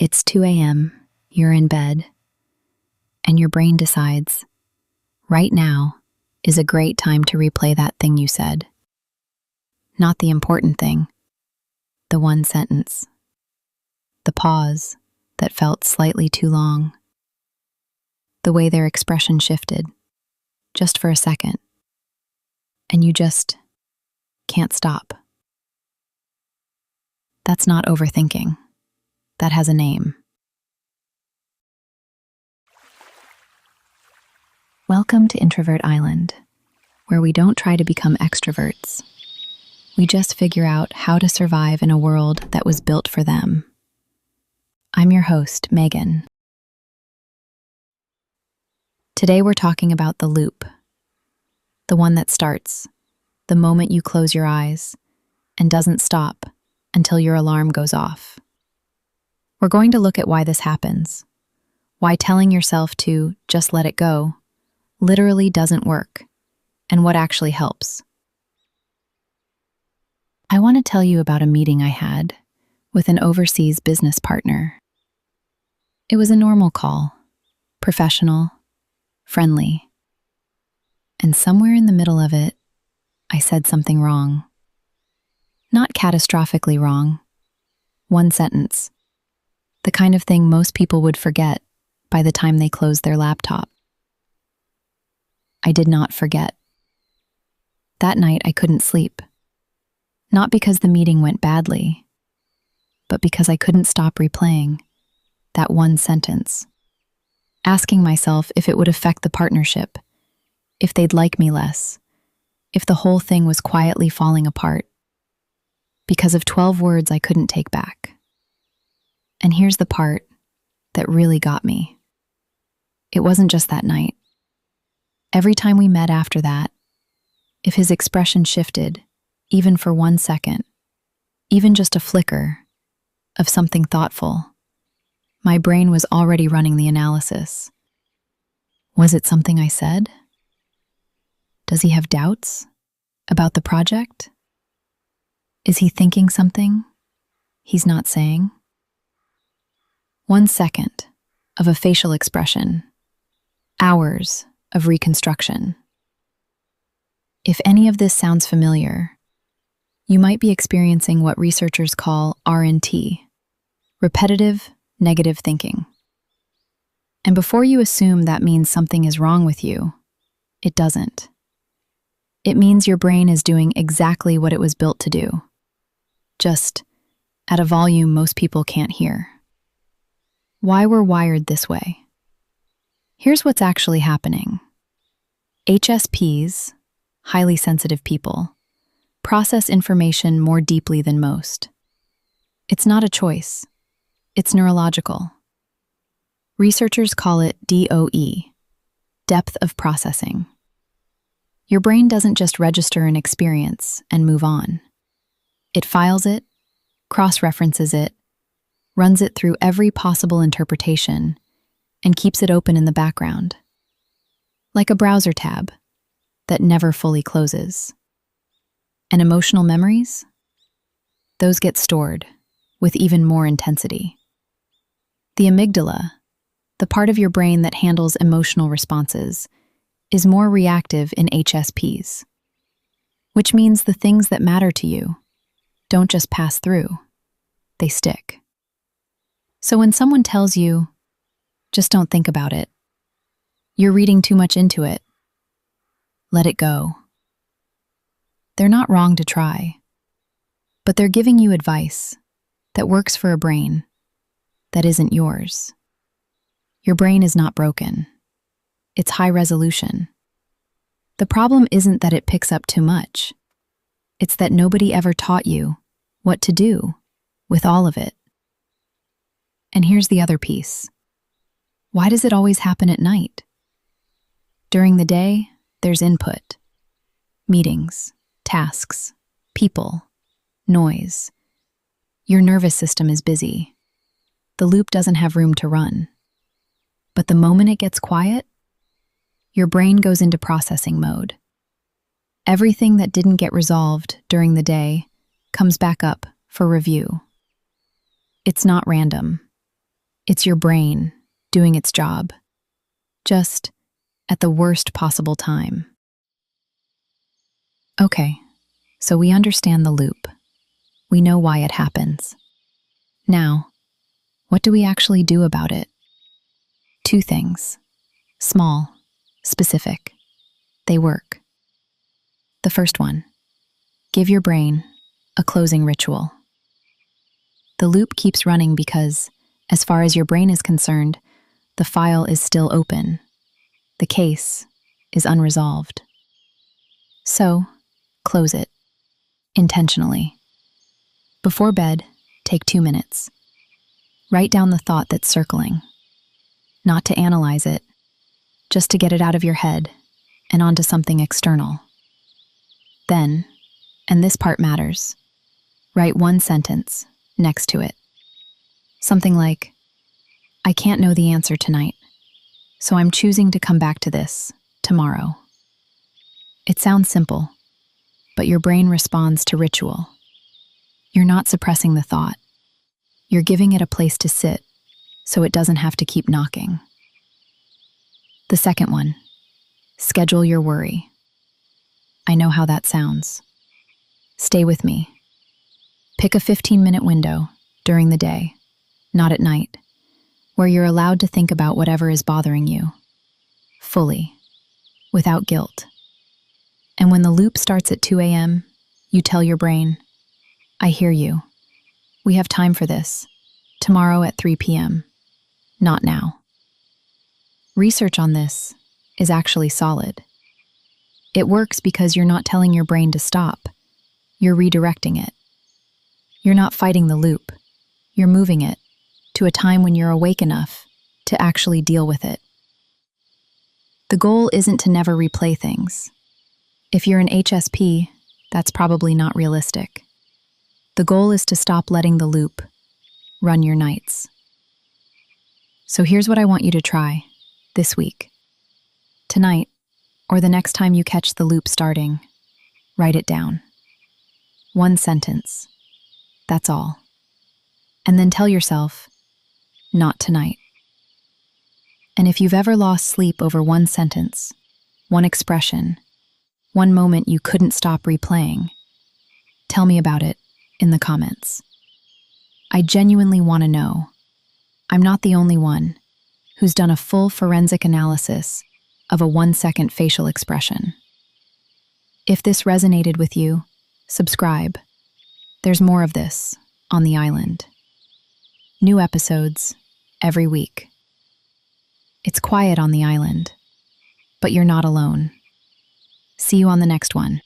It's 2 a.m., you're in bed, and your brain decides, right now is a great time to replay that thing you said. Not the important thing, the one sentence, the pause that felt slightly too long, the way their expression shifted, just for a second, and you just can't stop. That's not overthinking. That has a name. Welcome to Introvert Island, where we don't try to become extroverts. We just figure out how to survive in a world that was built for them. I'm your host, Megan. Today we're talking about the loop, the one that starts the moment you close your eyes and doesn't stop until your alarm goes off. We're going to look at why this happens, why telling yourself to just let it go literally doesn't work, and what actually helps. I want to tell you about a meeting I had with an overseas business partner. It was a normal call, professional, friendly, and somewhere in the middle of it, I said something wrong. Not catastrophically wrong. One sentence. The kind of thing most people would forget by the time they closed their laptop. I did not forget. That night I couldn't sleep. Not because the meeting went badly, but because I couldn't stop replaying that one sentence, asking myself if it would affect the partnership, if they'd like me less, if the whole thing was quietly falling apart, because of 12 words I couldn't take back. And here's the part that really got me. It wasn't just that night. Every time we met after that, if his expression shifted, even for 1 second, even just a flicker of something thoughtful, my brain was already running the analysis. Was it something I said? Does he have doubts about the project? Is he thinking something he's not saying? 1 second of a facial expression, hours of reconstruction. If any of this sounds familiar, you might be experiencing what researchers call RNT, repetitive negative thinking. And before you assume that means something is wrong with you, it doesn't. It means your brain is doing exactly what it was built to do, just at a volume most people can't hear. Why we're wired this way. Here's what's actually happening. HSPs, highly sensitive people, process information more deeply than most. It's not a choice. It's neurological. Researchers call it DOE, depth of processing. Your brain doesn't just register an experience and move on. It files it, cross-references it, runs it through every possible interpretation, and keeps it open in the background. Like a browser tab that never fully closes. And emotional memories? Those get stored with even more intensity. The amygdala, the part of your brain that handles emotional responses, is more reactive in HSPs, which means the things that matter to you don't just pass through, they stick. So when someone tells you, just don't think about it, you're reading too much into it, let it go. They're not wrong to try, but they're giving you advice that works for a brain that isn't yours. Your brain is not broken. It's high resolution. The problem isn't that it picks up too much. It's that nobody ever taught you what to do with all of it. And here's the other piece. Why does it always happen at night? During the day, there's input. Meetings, tasks, people, noise. Your nervous system is busy. The loop doesn't have room to run. But the moment it gets quiet, your brain goes into processing mode. Everything that didn't get resolved during the day comes back up for review. It's not random. It's your brain doing its job, just at the worst possible time. Okay, so we understand the loop. We know why it happens. Now, what do we actually do about it? Two things. Small, specific. They work. The first one, give your brain a closing ritual. The loop keeps running because, as far as your brain is concerned, the file is still open. The case is unresolved. So, close it, intentionally. Before bed, take 2 minutes. Write down the thought that's circling. Not to analyze it, just to get it out of your head and onto something external. Then, and this part matters, write one sentence next to it. Something like, I can't know the answer tonight, so I'm choosing to come back to this tomorrow. It sounds simple, but your brain responds to ritual. You're not suppressing the thought. You're giving it a place to sit so it doesn't have to keep knocking. The second one, schedule your worry. I know how that sounds. Stay with me. Pick a 15-minute window during the day, not at night, where you're allowed to think about whatever is bothering you, fully, without guilt. And when the loop starts at 2 a.m., you tell your brain, I hear you. We have time for this. Tomorrow at 3 p.m. Not now. Research on this is actually solid. It works because you're not telling your brain to stop. You're redirecting it. You're not fighting the loop. You're moving it to a time when you're awake enough to actually deal with it. The goal isn't to never replay things. If you're an HSP, that's probably not realistic. The goal is to stop letting the loop run your nights. So here's what I want you to try this week. Tonight, or the next time you catch the loop starting, write it down. One sentence. That's all. And then tell yourself, not tonight. And if you've ever lost sleep over one sentence, one expression, one moment you couldn't stop replaying, tell me about it in the comments. I genuinely want to know. I'm not the only one who's done a full forensic analysis of a 1-second facial expression. If this resonated with you, subscribe. There's more of this on the island. New episodes every week. It's quiet on the island, but you're not alone. See you on the next one.